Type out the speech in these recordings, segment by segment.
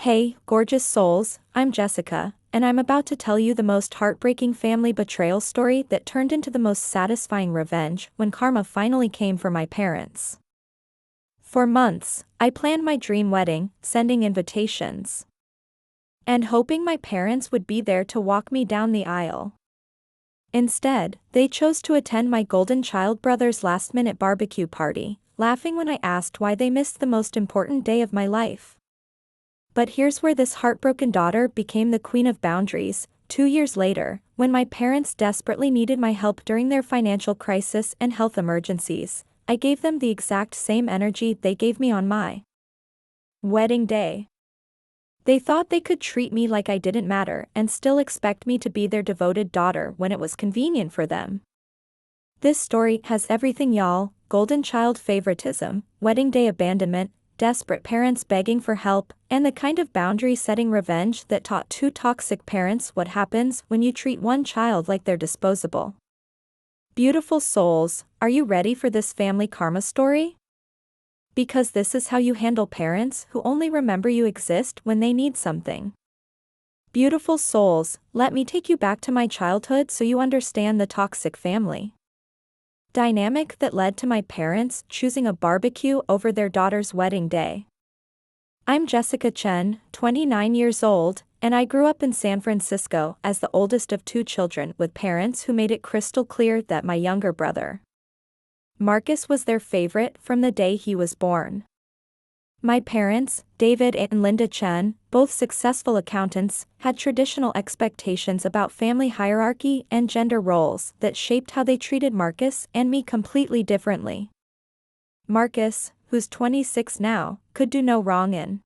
Hey, gorgeous souls, I'm Jessica, and I'm about to tell you the most heartbreaking family betrayal story that turned into the most satisfying revenge when karma finally came for my parents. For months, I planned my dream wedding, sending invitations, and hoping my parents would be there to walk me down the aisle. Instead, they chose to attend my golden child brother's last-minute barbecue party, laughing when I asked why they missed the most important day of my life. But here's where this heartbroken daughter became the queen of boundaries. 2 years later, when my parents desperately needed my help during their financial crisis and health emergencies, I gave them the exact same energy they gave me on my wedding day. They thought they could treat me like I didn't matter and still expect me to be their devoted daughter when it was convenient for them. This story has everything, y'all: golden child favoritism, wedding day abandonment, desperate parents begging for help, and the kind of boundary-setting revenge that taught two toxic parents what happens when you treat one child like they're disposable. Beautiful souls, are you ready for this family karma story? Because this is how you handle parents who only remember you exist when they need something. Beautiful souls, let me take you back to my childhood so you understand the toxic family dynamic that led to my parents choosing a barbecue over their daughter's wedding day. I'm Jessica Chen, 29 years old, and I grew up in San Francisco as the oldest of two children with parents who made it crystal clear that my younger brother, Marcus, was their favorite from the day he was born. My parents, David and Linda Chen, both successful accountants, had traditional expectations about family hierarchy and gender roles that shaped how they treated Marcus and me completely differently. Marcus, who's 26 now, could do no wrong in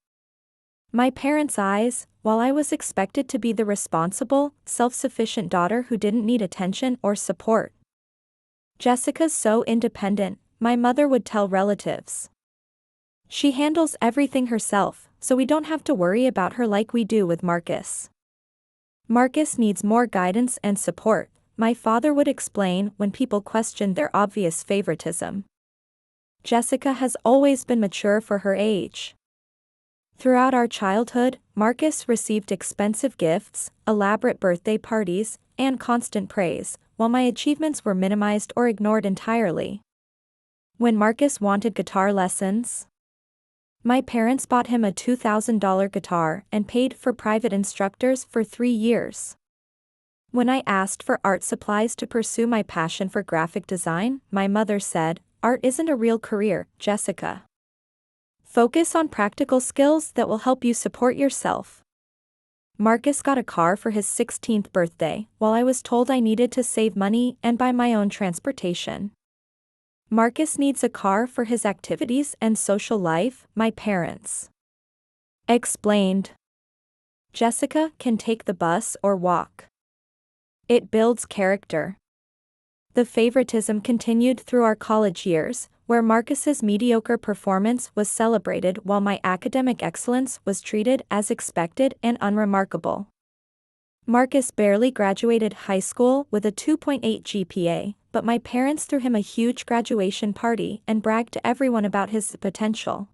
my parents' eyes, while I was expected to be the responsible, self-sufficient daughter who didn't need attention or support. "Jessica's so independent," my mother would tell relatives. "She handles everything herself, so we don't have to worry about her like we do with Marcus. Marcus needs more guidance and support," my father would explain when people questioned their obvious favoritism. "Jessica has always been mature for her age." Throughout our childhood, Marcus received expensive gifts, elaborate birthday parties, and constant praise, while my achievements were minimized or ignored entirely. When Marcus wanted guitar lessons, my parents bought him a $2,000 guitar and paid for private instructors for 3 years. When I asked for art supplies to pursue my passion for graphic design, my mother said, "Art isn't a real career, Jessica. Focus on practical skills that will help you support yourself." Marcus got a car for his 16th birthday, while I was told I needed to save money and buy my own transportation. Marcus needs a car for his activities and social life, my parents explained. "Jessica can take the bus or walk. It builds character." The favoritism continued through our college years, where Marcus's mediocre performance was celebrated while my academic excellence was treated as expected and unremarkable. Marcus barely graduated high school with a 2.8 GPA, but my parents threw him a huge graduation party and bragged to everyone about his potential.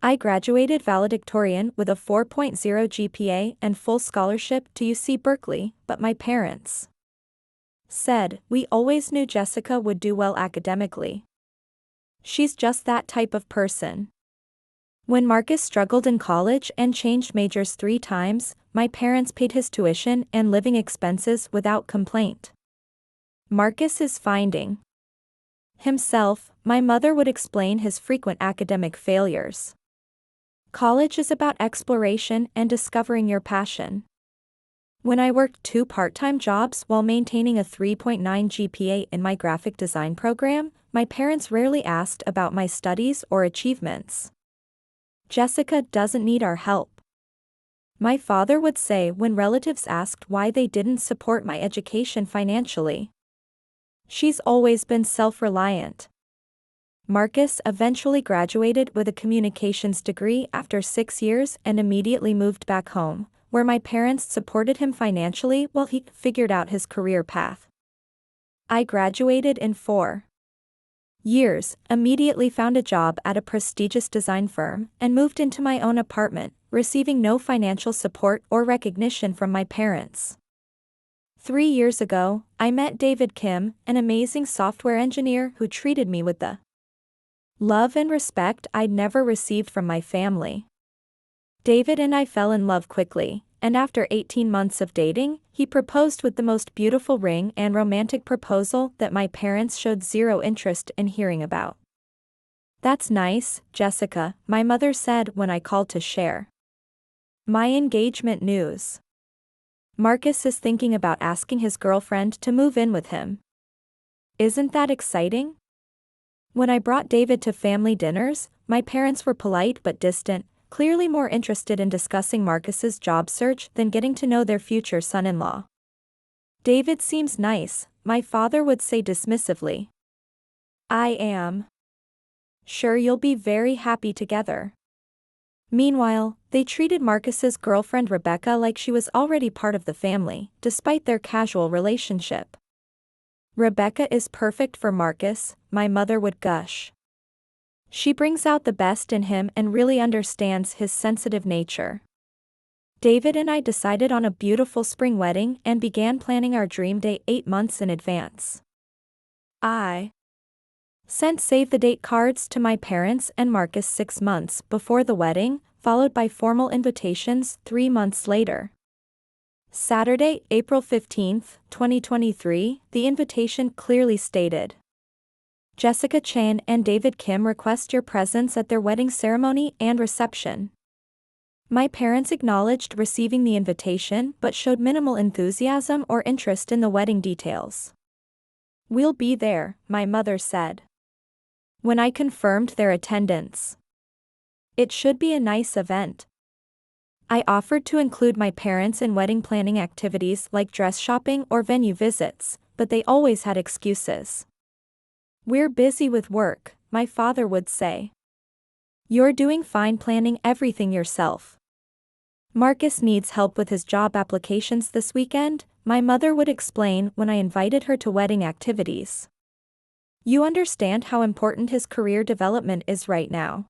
I graduated valedictorian with a 4.0 GPA and full scholarship to UC Berkeley, but my parents said, "We always knew Jessica would do well academically. She's just that type of person." When Marcus struggled in college and changed majors 3 times, my parents paid his tuition and living expenses without complaint. "Marcus is finding himself," my mother would explain his frequent academic failures. "College is about exploration and discovering your passion." When I worked 2 part-time jobs while maintaining a 3.9 GPA in my graphic design program, my parents rarely asked about my studies or achievements. "Jessica doesn't need our help," my father would say when relatives asked why they didn't support my education financially. "She's always been self-reliant." Marcus eventually graduated with a communications degree after 6 years and immediately moved back home, where my parents supported him financially while he figured out his career path. I graduated in 4 years, immediately found a job at a prestigious design firm, and moved into my own apartment, receiving no financial support or recognition from my parents. 3 years ago, I met David Kim, an amazing software engineer who treated me with the love and respect I'd never received from my family. David and I fell in love quickly, and after 18 months of dating, he proposed with the most beautiful ring and romantic proposal that my parents showed zero interest in hearing about. "That's nice, Jessica," my mother said when I called to share my engagement news. "Marcus is thinking about asking his girlfriend to move in with him. Isn't that exciting?" When I brought David to family dinners, my parents were polite but distant, clearly more interested in discussing Marcus's job search than getting to know their future son-in-law. "David seems nice," my father would say dismissively. "I am sure you'll be very happy together." Meanwhile, they treated Marcus's girlfriend Rebecca like she was already part of the family, despite their casual relationship. "Rebecca is perfect for Marcus," my mother would gush. "She brings out the best in him and really understands his sensitive nature." David and I decided on a beautiful spring wedding and began planning our dream day 8 months in advance. I sent save-the-date cards to my parents and Marcus 6 months before the wedding, followed by formal invitations 3 months later. Saturday, April 15, 2023, the invitation clearly stated, "Jessica Chan and David Kim request your presence at their wedding ceremony and reception." My parents acknowledged receiving the invitation but showed minimal enthusiasm or interest in the wedding details. "We'll be there," my mother said when I confirmed their attendance. "It should be a nice event." I offered to include my parents in wedding planning activities like dress shopping or venue visits, but they always had excuses. "We're busy with work," my father would say. "You're doing fine planning everything yourself." "Marcus needs help with his job applications this weekend," my mother would explain when I invited her to wedding activities. "You understand how important his career development is right now."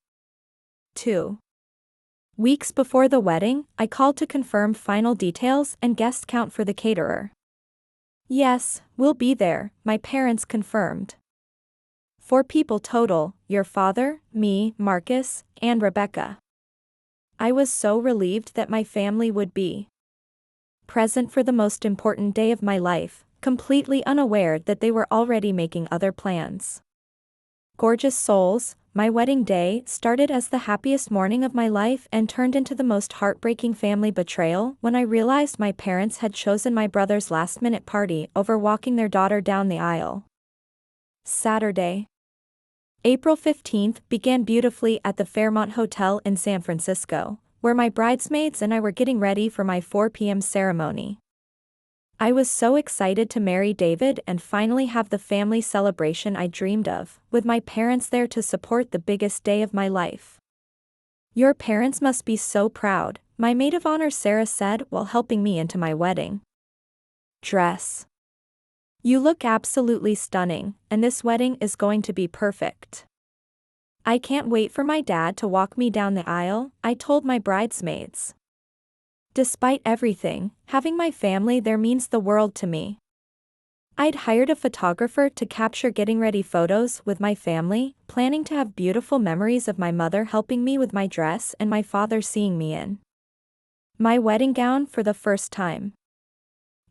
2 weeks before the wedding, I called to confirm final details and guest count for the caterer. "Yes, we'll be there," my parents confirmed. 4 people total: your father, me, Marcus, and Rebecca. I was so relieved that my family would be present for the most important day of my life, completely unaware that they were already making other plans. Gorgeous souls, my wedding day started as the happiest morning of my life and turned into the most heartbreaking family betrayal when I realized my parents had chosen my brother's last-minute party over walking their daughter down the aisle. Saturday, April 15th began beautifully at the Fairmont Hotel in San Francisco, where my bridesmaids and I were getting ready for my 4 p.m. ceremony. I was so excited to marry David and finally have the family celebration I dreamed of, with my parents there to support the biggest day of my life. "Your parents must be so proud," my maid of honor Sarah said while helping me into my wedding dress. "You look absolutely stunning, and this wedding is going to be perfect. I can't wait for my dad to walk me down the aisle," I told my bridesmaids. Despite everything, having my family there means the world to me. I'd hired a photographer to capture getting ready photos with my family, planning to have beautiful memories of my mother helping me with my dress and my father seeing me in my wedding gown for the first time.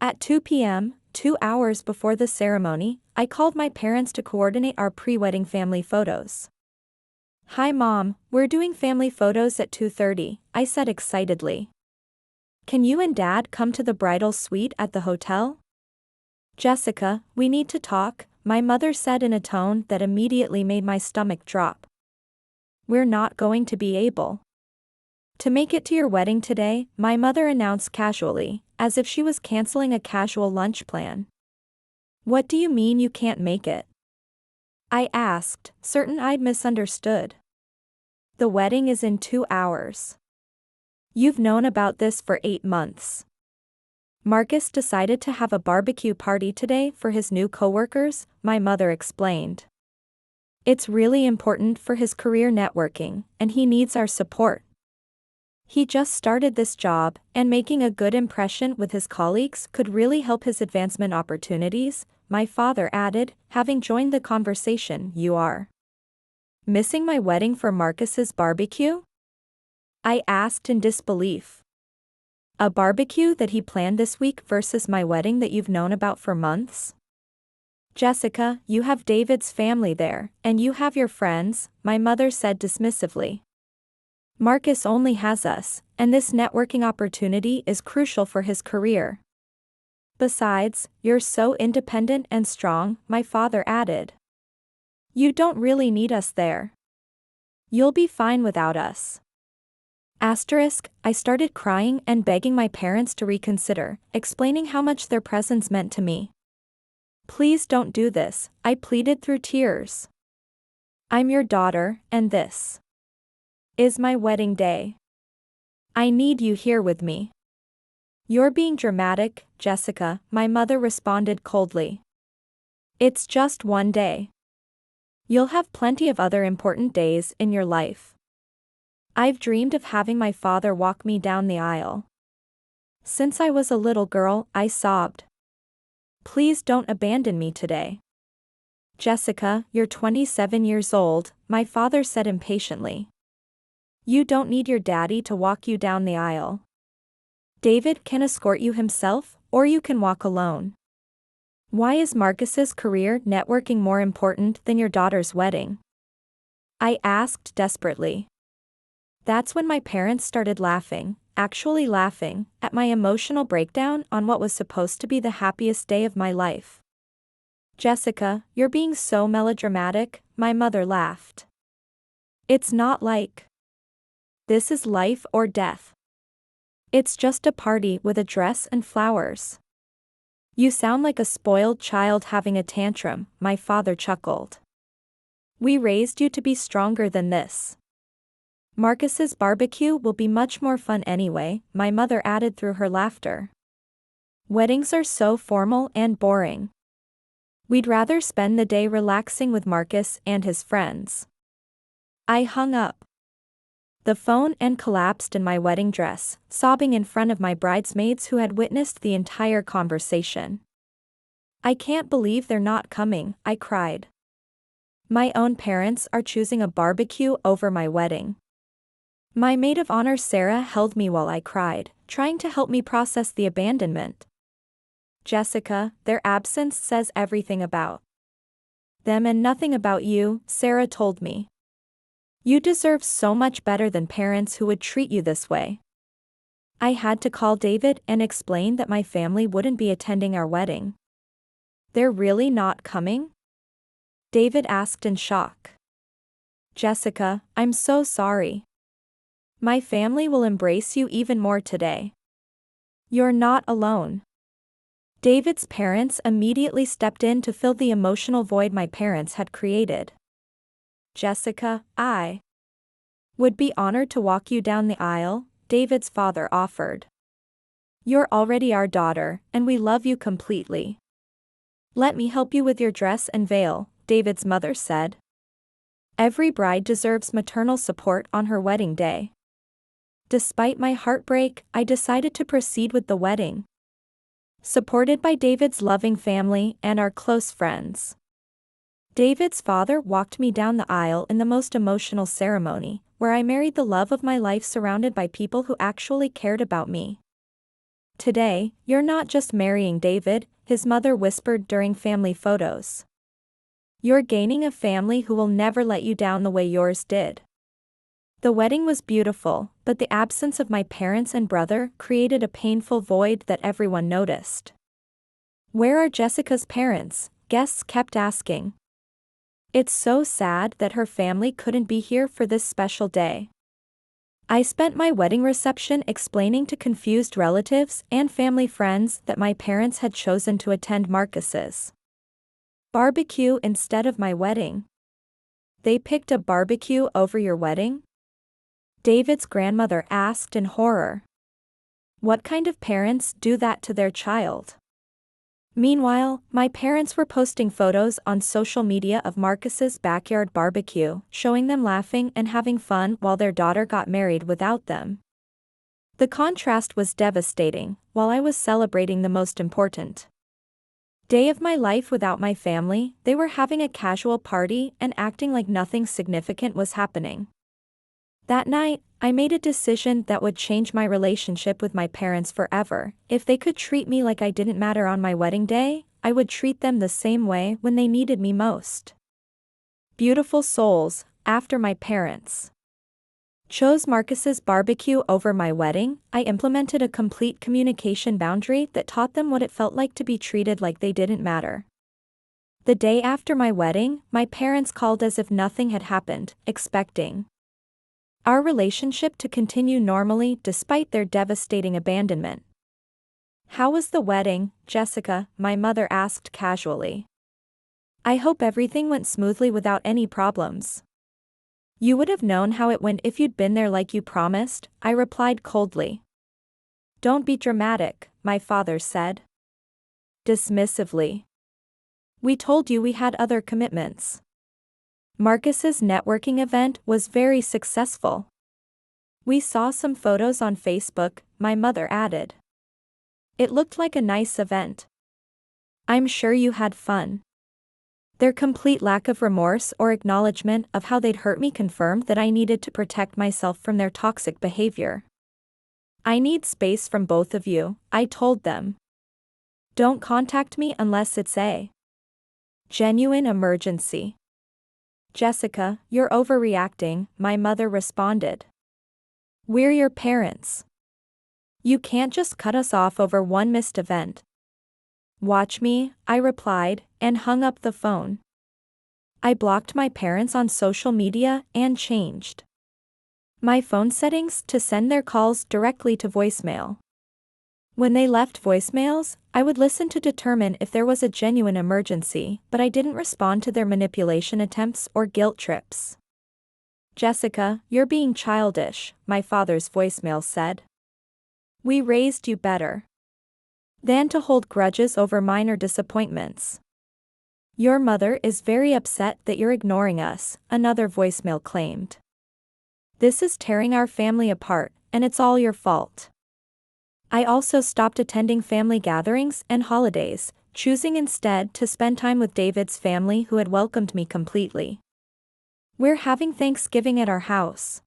At 2 p.m., 2 hours before the ceremony, I called my parents to coordinate our pre-wedding family photos. "Hi Mom, we're doing family photos at 2:30, I said excitedly. "Can you and Dad come to the bridal suite at the hotel?" "Jessica, we need to talk," my mother said in a tone that immediately made my stomach drop. "We're not going to be able to make it to your wedding today," my mother announced casually, as if she was canceling a casual lunch plan. "What do you mean you can't make it?" I asked, certain I'd misunderstood. "The wedding is in 2 hours. You've known about this for 8 months. Marcus decided to have a barbecue party today for his new coworkers," my mother explained. It's really important for his career networking, and he needs our support. He just started this job, and making a good impression with his colleagues could really help his advancement opportunities, my father added, having joined the conversation. You are missing my wedding for Marcus's barbecue? I asked in disbelief. A barbecue that he planned this week versus my wedding that you've known about for months? Jessica, you have David's family there, and you have your friends, my mother said dismissively. Marcus only has us, and this networking opportunity is crucial for his career. Besides, you're so independent and strong, my father added. You don't really need us there. You'll be fine without us. Asterisk, I started crying and begging my parents to reconsider, explaining how much their presence meant to me. Please don't do this, I pleaded through tears. I'm your daughter, and this is my wedding day. I need you here with me. You're being dramatic, Jessica, my mother responded coldly. It's just one day. You'll have plenty of other important days in your life. I've dreamed of having my father walk me down the aisle. Since I was a little girl, I sobbed. Please don't abandon me today. Jessica, you're 27 years old, my father said impatiently. You don't need your daddy to walk you down the aisle. David can escort you himself, or you can walk alone. Why is Marcus's career networking more important than your daughter's wedding? I asked desperately. That's when my parents started laughing, actually laughing, at my emotional breakdown on what was supposed to be the happiest day of my life. Jessica, you're being so melodramatic, my mother laughed. It's not like this is life or death. It's just a party with a dress and flowers. You sound like a spoiled child having a tantrum, my father chuckled. We raised you to be stronger than this. Marcus's barbecue will be much more fun anyway, my mother added through her laughter. Weddings are so formal and boring. We'd rather spend the day relaxing with Marcus and his friends. I hung up the phone and collapsed in my wedding dress, sobbing in front of my bridesmaids who had witnessed the entire conversation. I can't believe they're not coming, I cried. My own parents are choosing a barbecue over my wedding. My maid of honor Sarah held me while I cried, trying to help me process the abandonment. Jessica, their absence says everything about them and nothing about you, Sarah told me. You deserve so much better than parents who would treat you this way. I had to call David and explain that my family wouldn't be attending our wedding. They're really not coming? David asked in shock. Jessica, I'm so sorry. My family will embrace you even more today. You're not alone. David's parents immediately stepped in to fill the emotional void my parents had created. Jessica, I would be honored to walk you down the aisle, David's father offered. You're already our daughter, and we love you completely. Let me help you with your dress and veil, David's mother said. Every bride deserves maternal support on her wedding day. Despite my heartbreak, I decided to proceed with the wedding. Supported by David's loving family and our close friends. David's father walked me down the aisle in the most emotional ceremony, where I married the love of my life surrounded by people who actually cared about me. Today, you're not just marrying David, his mother whispered during family photos. You're gaining a family who will never let you down the way yours did. The wedding was beautiful, but the absence of my parents and brother created a painful void that everyone noticed. Where are Jessica's parents? Guests kept asking. It's so sad that her family couldn't be here for this special day. I spent my wedding reception explaining to confused relatives and family friends that my parents had chosen to attend Marcus's barbecue instead of my wedding. They picked a barbecue over your wedding? David's grandmother asked in horror. What kind of parents do that to their child? Meanwhile, my parents were posting photos on social media of Marcus's backyard barbecue, showing them laughing and having fun while their daughter got married without them. The contrast was devastating, while I was celebrating the most important day of my life without my family. They were having a casual party and acting like nothing significant was happening. That night, I made a decision that would change my relationship with my parents forever. If they could treat me like I didn't matter on my wedding day, I would treat them the same way when they needed me most. Beautiful souls, after my parents chose Marcus's barbecue over my wedding, I implemented a complete communication boundary that taught them what it felt like to be treated like they didn't matter. The day after my wedding, my parents called as if nothing had happened, expecting our relationship to continue normally despite their devastating abandonment. "How was the wedding, Jessica?" my mother asked casually. "I hope everything went smoothly without any problems." "You would have known how it went if you'd been there like you promised," I replied coldly. "Don't be dramatic," my father said dismissively. "We told you we had other commitments." Marcus's networking event was very successful. "We saw some photos on Facebook," my mother added. "It looked like a nice event. I'm sure you had fun." Their complete lack of remorse or acknowledgement of how they'd hurt me confirmed that I needed to protect myself from their toxic behavior. "I need space from both of you," I told them. "Don't contact me unless it's a genuine emergency." "Jessica, you're overreacting," my mother responded. "We're your parents. You can't just cut us off over one missed event." "Watch me," I replied, and hung up the phone. I blocked my parents on social media and changed my phone settings to send their calls directly to voicemail. When they left voicemails, I would listen to determine if there was a genuine emergency, but I didn't respond to their manipulation attempts or guilt trips. "Jessica, you're being childish," my father's voicemail said. "We raised you better than to hold grudges over minor disappointments." "Your mother is very upset that you're ignoring us," another voicemail claimed. "This is tearing our family apart, and it's all your fault." I also stopped attending family gatherings and holidays, choosing instead to spend time with David's family who had welcomed me completely. "We're having Thanksgiving at our house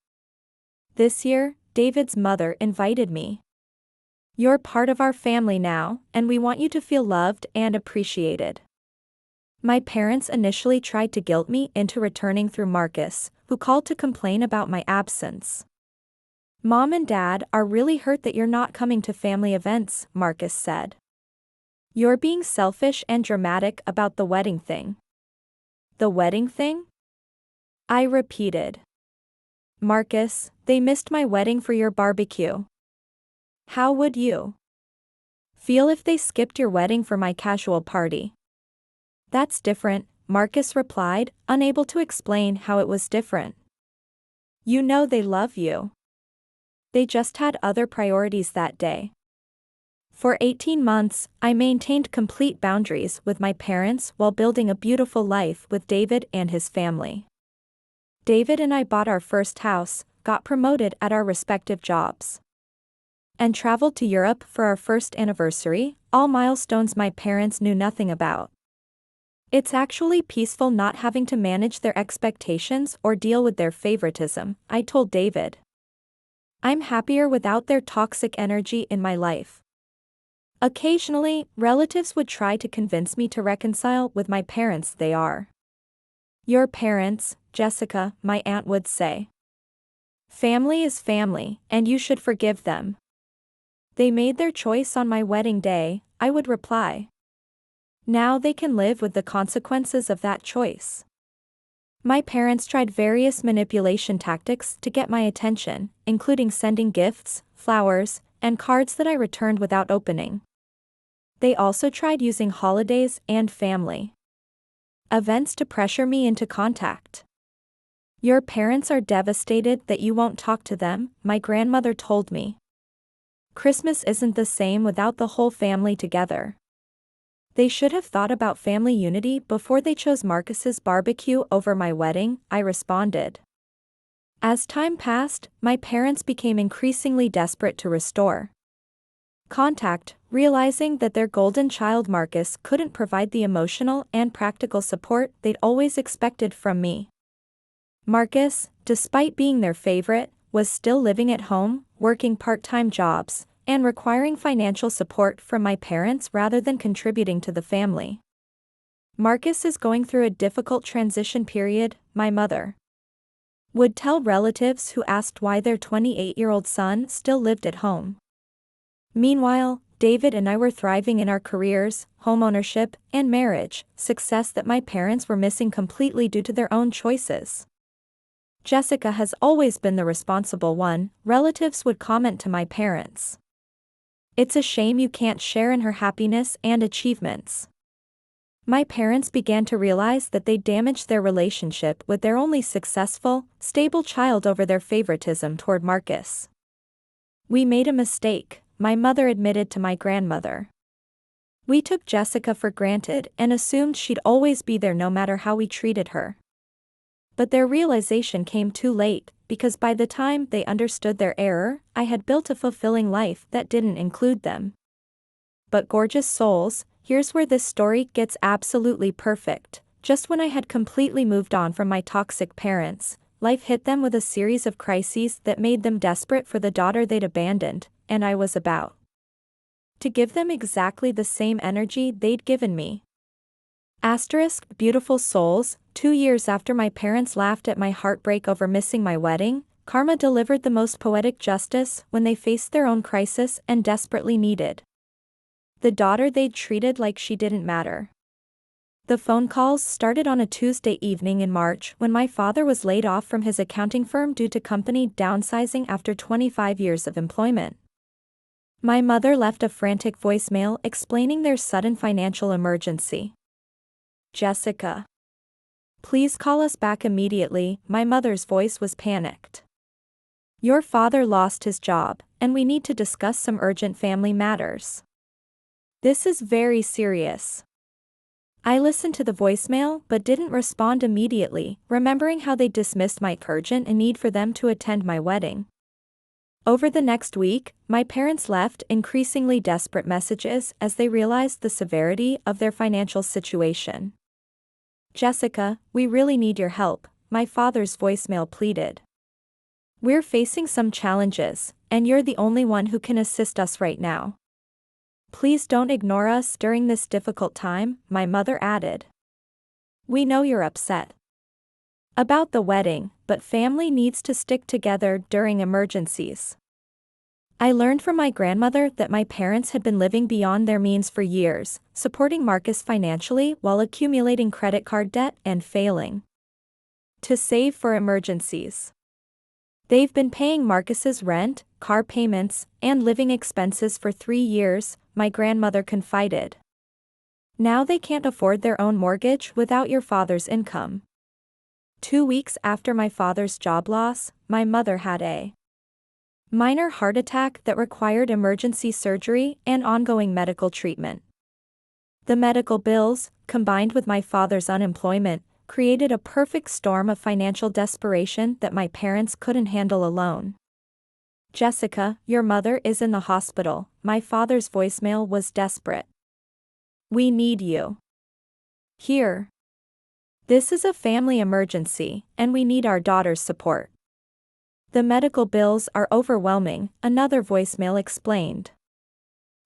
this year," David's mother invited me. "You're part of our family now, and we want you to feel loved and appreciated." My parents initially tried to guilt me into returning through Marcus, who called to complain about my absence. "Mom and Dad are really hurt that you're not coming to family events," Marcus said. "You're being selfish and dramatic about the wedding thing." "The wedding thing?" I repeated. "Marcus, they missed my wedding for your barbecue. How would you feel if they skipped your wedding for my casual party?" "That's different," Marcus replied, unable to explain how it was different. "You know they love you. They just had other priorities that day." For 18 months, I maintained complete boundaries with my parents while building a beautiful life with David and his family. David and I bought our first house, got promoted at our respective jobs, and traveled to Europe for our first anniversary, all milestones my parents knew nothing about. "It's actually peaceful not having to manage their expectations or deal with their favoritism," I told David. "I'm happier without their toxic energy in my life." Occasionally, relatives would try to convince me to reconcile with my parents. "They are your parents, Jessica," my aunt would say. "Family is family, and you should forgive them. They made their choice on my wedding day," I would reply. "Now they can live with the consequences of that choice." My parents tried various manipulation tactics to get my attention, including sending gifts, flowers, and cards that I returned without opening. They also tried using holidays and family events to pressure me into contact. "Your parents are devastated that you won't talk to them," my grandmother told me. "Christmas isn't the same without the whole family together. They should have thought about family unity before they chose Marcus's barbecue over my wedding, I responded. As time passed, my parents became increasingly desperate to restore contact, realizing that their golden child Marcus couldn't provide the emotional and practical support they'd always expected from me. Marcus, despite being their favorite, was still living at home, working part-time jobs, and requiring financial support from my parents rather than contributing to the family. Marcus is going through a difficult transition period, my mother would tell relatives who asked why their 28-year-old son still lived at home. Meanwhile, David and I were thriving in our careers, homeownership, and marriage, success that my parents were missing completely due to their own choices. Jessica has always been the responsible one, relatives would comment to my parents. It's a shame you can't share in her happiness and achievements. My parents began to realize that they damaged their relationship with their only successful, stable child over their favoritism toward Marcus. We made a mistake, my mother admitted to my grandmother. We took Jessica for granted and assumed she'd always be there no matter how we treated her. But their realization came too late, because by the time they understood their error, I had built a fulfilling life that didn't include them. But gorgeous souls, here's where this story gets absolutely perfect. Just when I had completely moved on from my toxic parents, life hit them with a series of crises that made them desperate for the daughter they'd abandoned, and I was about to give them exactly the same energy they'd given me. Beautiful souls, 2 years after my parents laughed at my heartbreak over missing my wedding, karma delivered the most poetic justice when they faced their own crisis and desperately needed the daughter they'd treated like she didn't matter. The phone calls started on a Tuesday evening in March when my father was laid off from his accounting firm due to company downsizing after 25 years of employment. My mother left a frantic voicemail explaining their sudden financial emergency. Jessica, please call us back immediately, my mother's voice was panicked. Your father lost his job, and we need to discuss some urgent family matters. This is very serious. I listened to the voicemail but didn't respond immediately, remembering how they dismissed my urgent and need for them to attend my wedding. Over the next week, my parents left increasingly desperate messages as they realized the severity of their financial situation. Jessica, we really need your help, my father's voicemail pleaded. We're facing some challenges, and you're the only one who can assist us right now. Please don't ignore us during this difficult time, my mother added. We know you're upset about the wedding, but family needs to stick together during emergencies. I learned from my grandmother that my parents had been living beyond their means for years, supporting Marcus financially while accumulating credit card debt and failing to save for emergencies. They've been paying Marcus's rent, car payments, and living expenses for 3 years, my grandmother confided. Now they can't afford their own mortgage without your father's income. 2 weeks after my father's job loss, my mother had a minor heart attack that required emergency surgery and ongoing medical treatment. The medical bills, combined with my father's unemployment, created a perfect storm of financial desperation that my parents couldn't handle alone. Jessica, your mother is in the hospital, my father's voicemail was desperate. We need you here. This is a family emergency, and we need our daughter's support. The medical bills are overwhelming, another voicemail explained.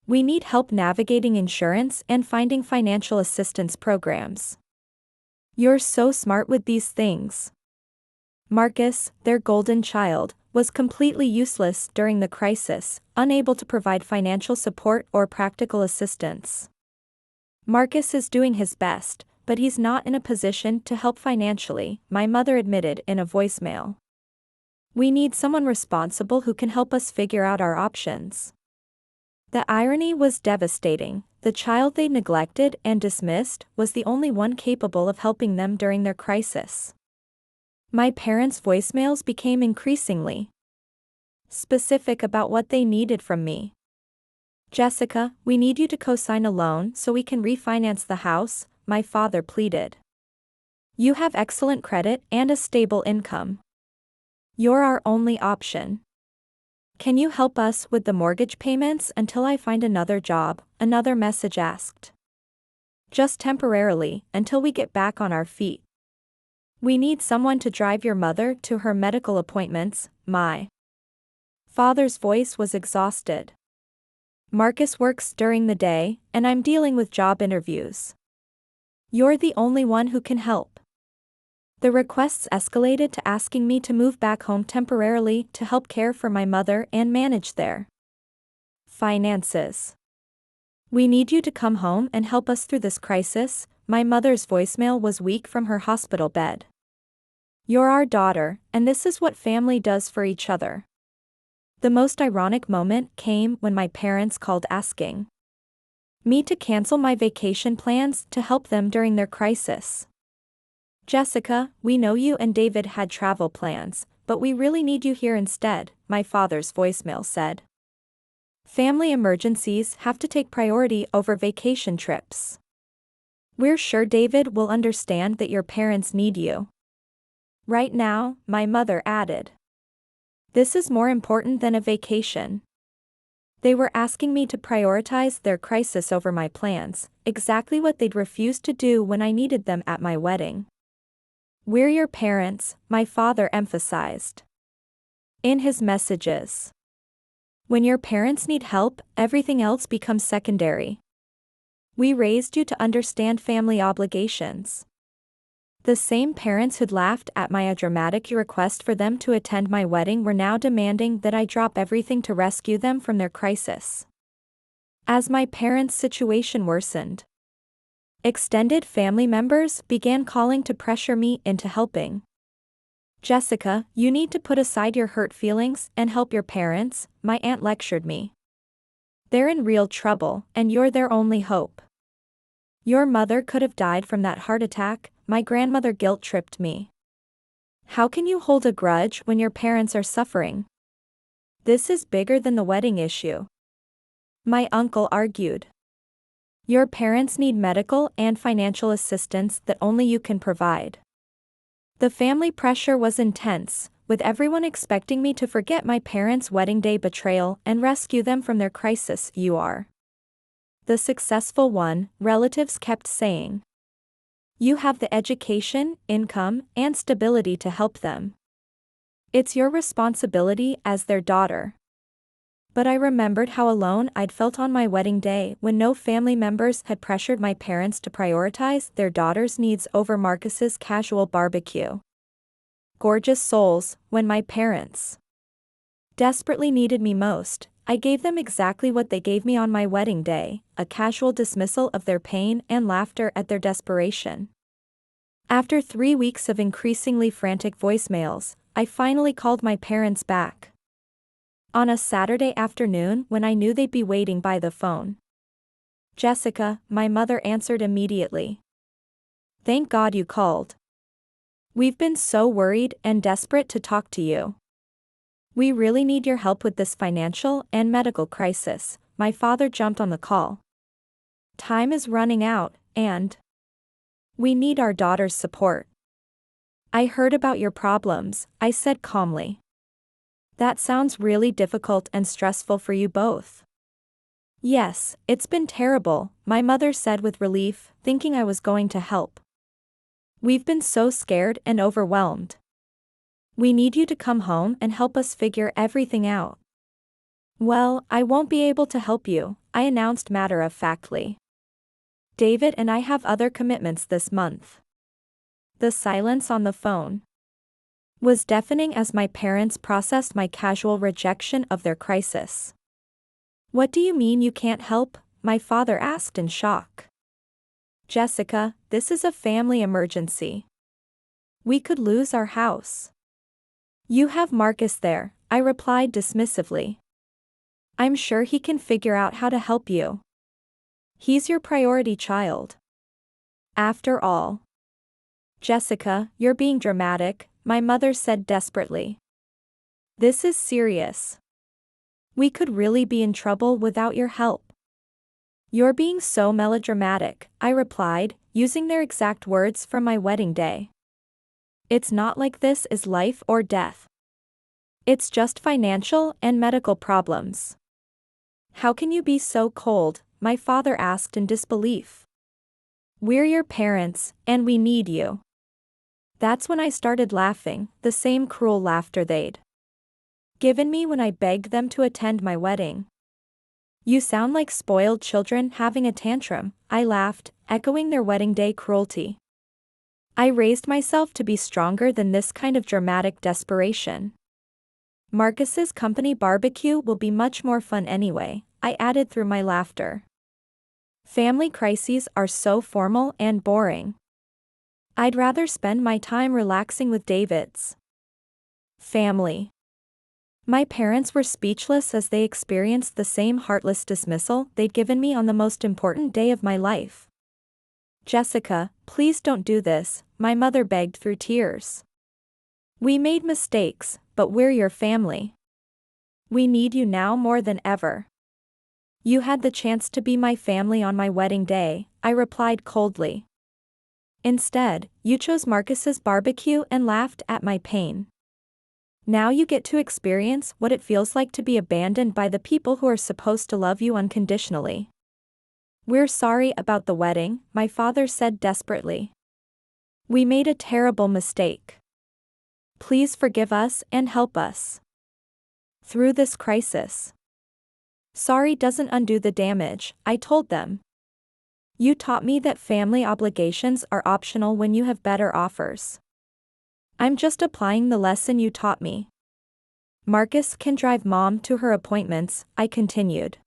We need help navigating insurance and finding financial assistance programs. You're so smart with these things. Marcus, their golden child, was completely useless during the crisis, unable to provide financial support or practical assistance. Marcus is doing his best, but he's not in a position to help financially, my mother admitted in a voicemail. We need someone responsible who can help us figure out our options. The irony was devastating. The child they neglected and dismissed was the only one capable of helping them during their crisis. My parents' voicemails became increasingly specific about what they needed from me. Jessica, we need you to co-sign a loan so we can refinance the house, my father pleaded. You have excellent credit and a stable income. You're our only option. Can you help us with the mortgage payments until I find another job? Another message asked. Just temporarily, until we get back on our feet. We need someone to drive your mother to her medical appointments. My father's voice was exhausted. Marcus works during the day, and I'm dealing with job interviews. You're the only one who can help. The requests escalated to asking me to move back home temporarily to help care for my mother and manage their finances. We need you to come home and help us through this crisis. My mother's voicemail was weak from her hospital bed. You're our daughter, and this is what family does for each other. The most ironic moment came when my parents called asking me to cancel my vacation plans to help them during their crisis. Jessica, we know you and David had travel plans, but we really need you here instead, my father's voicemail said. Family emergencies have to take priority over vacation trips. We're sure David will understand that your parents need you. Right now, my mother added. This is more important than a vacation. They were asking me to prioritize their crisis over my plans, exactly what they'd refused to do when I needed them at my wedding. We're your parents, my father emphasized in his messages. When your parents need help, everything else becomes secondary. We raised you to understand family obligations. The same parents who'd laughed at my dramatic request for them to attend my wedding were now demanding that I drop everything to rescue them from their crisis. As my parents' situation worsened, extended family members began calling to pressure me into helping. Jessica, you need to put aside your hurt feelings and help your parents, my aunt lectured me. They're in real trouble, and you're their only hope. Your mother could have died from that heart attack, my grandmother guilt-tripped me. How can you hold a grudge when your parents are suffering? This is bigger than the wedding issue. My uncle argued. Your parents need medical and financial assistance that only you can provide. The family pressure was intense, with everyone expecting me to forget my parents' wedding day betrayal and rescue them from their crisis. You are the successful one, relatives kept saying. You have the education, income, and stability to help them. It's your responsibility as their daughter. But I remembered how alone I'd felt on my wedding day when no family members had pressured my parents to prioritize their daughter's needs over Marcus's casual barbecue. Gorgeous souls, when my parents desperately needed me most, I gave them exactly what they gave me on my wedding day, a casual dismissal of their pain and laughter at their desperation. After 3 weeks of increasingly frantic voicemails, I finally called my parents back. On a Saturday afternoon when I knew they'd be waiting by the phone. Jessica, my mother answered immediately. Thank God you called. We've been so worried and desperate to talk to you. We really need your help with this financial and medical crisis. My father jumped on the call. Time is running out, and we need our daughter's support. I heard about your problems, I said calmly. That sounds really difficult and stressful for you both. Yes, it's been terrible, my mother said with relief, thinking I was going to help. We've been so scared and overwhelmed. We need you to come home and help us figure everything out. Well, I won't be able to help you, I announced matter-of-factly. David and I have other commitments this month. The silence on the phone was deafening as my parents processed my casual rejection of their crisis. What do you mean you can't help? My father asked in shock. Jessica, this is a family emergency. We could lose our house. You have Marcus there, I replied dismissively. I'm sure he can figure out how to help you. He's your priority child. After all. Jessica, you're being dramatic, my mother said desperately. This is serious. We could really be in trouble without your help. You're being so melodramatic, I replied, using their exact words from my wedding day. It's not like this is life or death. It's just financial and medical problems. How can you be so cold? My father asked in disbelief. We're your parents, and we need you. That's when I started laughing, the same cruel laughter they'd given me when I begged them to attend my wedding. You sound like spoiled children having a tantrum, I laughed, echoing their wedding day cruelty. I raised myself to be stronger than this kind of dramatic desperation. Marcus's company barbecue will be much more fun anyway, I added through my laughter. Family crises are so formal and boring. I'd rather spend my time relaxing with David's family. My parents were speechless as they experienced the same heartless dismissal they'd given me on the most important day of my life. Jessica, please don't do this, my mother begged through tears. We made mistakes, but we're your family. We need you now more than ever. You had the chance to be my family on my wedding day, I replied coldly. Instead, you chose Marcus's barbecue and laughed at my pain. Now you get to experience what it feels like to be abandoned by the people who are supposed to love you unconditionally. We're sorry about the wedding, my father said desperately. We made a terrible mistake. Please forgive us and help us through this crisis. Sorry doesn't undo the damage, I told them. You taught me that family obligations are optional when you have better offers. I'm just applying the lesson you taught me. Marcus can drive Mom to her appointments, I continued.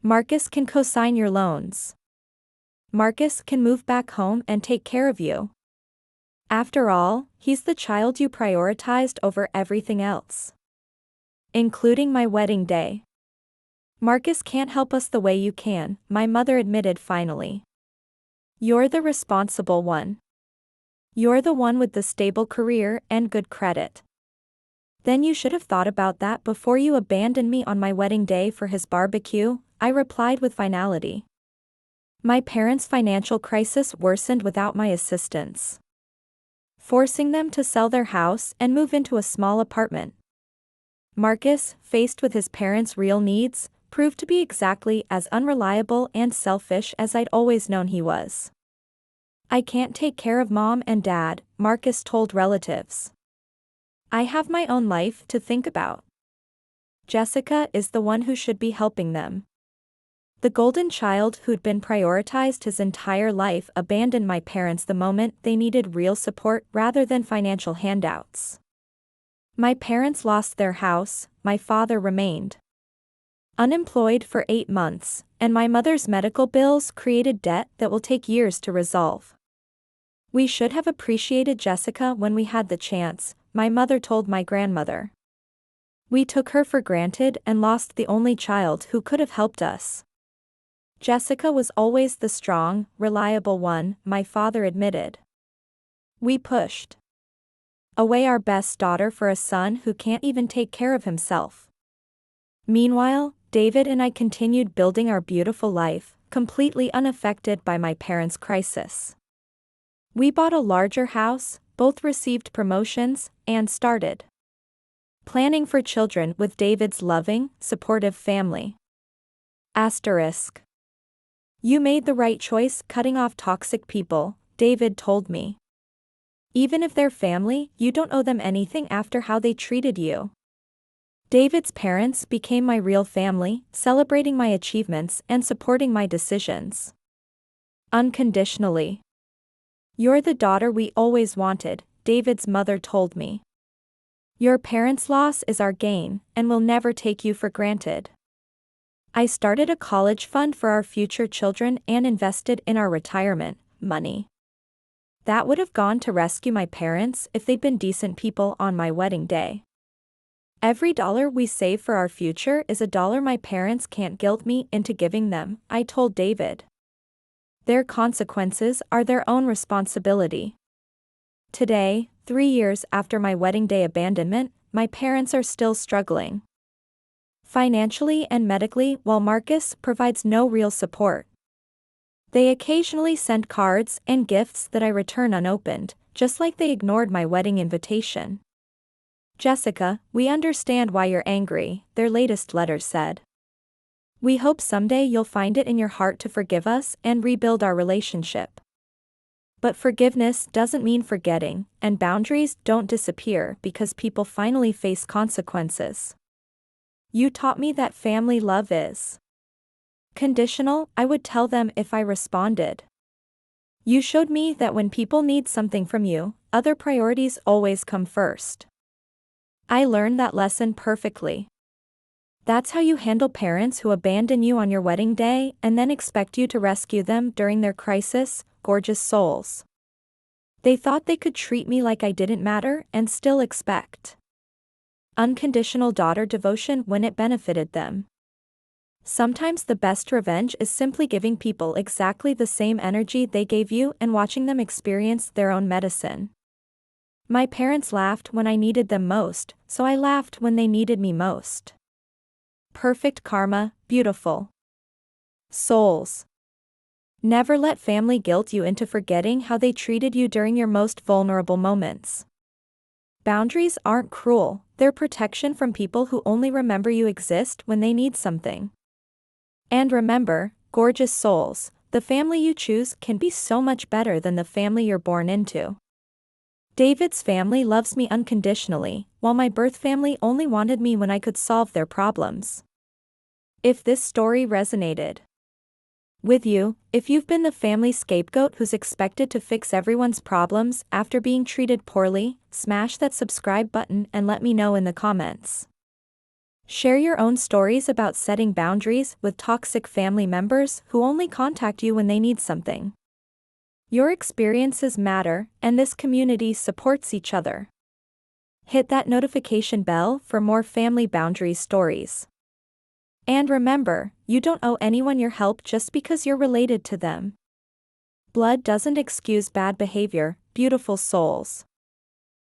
Marcus can co-sign your loans. Marcus can move back home and take care of you. After all, he's the child you prioritized over everything else, including my wedding day. Marcus can't help us the way you can, my mother admitted finally. You're the responsible one. You're the one with the stable career and good credit. Then you should have thought about that before you abandoned me on my wedding day for his barbecue, I replied with finality. My parents' financial crisis worsened without my assistance, forcing them to sell their house and move into a small apartment. Marcus, faced with his parents' real needs, proved to be exactly as unreliable and selfish as I'd always known he was. I can't take care of Mom and Dad, Marcus told relatives. I have my own life to think about. Jessica is the one who should be helping them. The golden child who'd been prioritized his entire life abandoned my parents the moment they needed real support rather than financial handouts. My parents lost their house, my father remained unemployed for 8 months, and my mother's medical bills created debt that will take years to resolve. We should have appreciated Jessica when we had the chance, my mother told my grandmother. We took her for granted and lost the only child who could have helped us. Jessica was always the strong, reliable one, my father admitted. We pushed away our best daughter for a son who can't even take care of himself. Meanwhile, David and I continued building our beautiful life, completely unaffected by my parents' crisis. We bought a larger house, both received promotions, and started planning for children with David's loving, supportive family. Asterisk. You made the right choice cutting off toxic people, David told me. Even if they're family, you don't owe them anything after how they treated you. David's parents became my real family, celebrating my achievements and supporting my decisions unconditionally. You're the daughter we always wanted, David's mother told me. Your parents' loss is our gain, and we'll never take you for granted. I started a college fund for our future children and invested in our retirement money. That would have gone to rescue my parents if they'd been decent people on my wedding day. Every dollar we save for our future is a dollar my parents can't guilt me into giving them, I told David. Their consequences are their own responsibility. Today, 3 years after my wedding day abandonment, my parents are still struggling financially and medically, while Marcus provides no real support. They occasionally send cards and gifts that I return unopened, just like they ignored my wedding invitation. Jessica, we understand why you're angry, their latest letter said. We hope someday you'll find it in your heart to forgive us and rebuild our relationship. But forgiveness doesn't mean forgetting, and boundaries don't disappear because people finally face consequences. You taught me that family love is conditional, I would tell them if I responded. You showed me that when people need something from you, other priorities always come first. I learned that lesson perfectly. That's how you handle parents who abandon you on your wedding day and then expect you to rescue them during their crisis, gorgeous souls. They thought they could treat me like I didn't matter and still expect unconditional daughter devotion when it benefited them. Sometimes the best revenge is simply giving people exactly the same energy they gave you and watching them experience their own medicine. My parents laughed when I needed them most, so I laughed when they needed me most. Perfect karma, beautiful souls. Never let family guilt you into forgetting how they treated you during your most vulnerable moments. Boundaries aren't cruel, they're protection from people who only remember you exist when they need something. And remember, gorgeous souls, the family you choose can be so much better than the family you're born into. David's family loves me unconditionally, while my birth family only wanted me when I could solve their problems. If this story resonated with you, if you've been the family scapegoat who's expected to fix everyone's problems after being treated poorly, smash that subscribe button and let me know in the comments. Share your own stories about setting boundaries with toxic family members who only contact you when they need something. Your experiences matter, and this community supports each other. Hit that notification bell for more family boundaries stories. And remember, you don't owe anyone your help just because you're related to them. Blood doesn't excuse bad behavior, beautiful souls.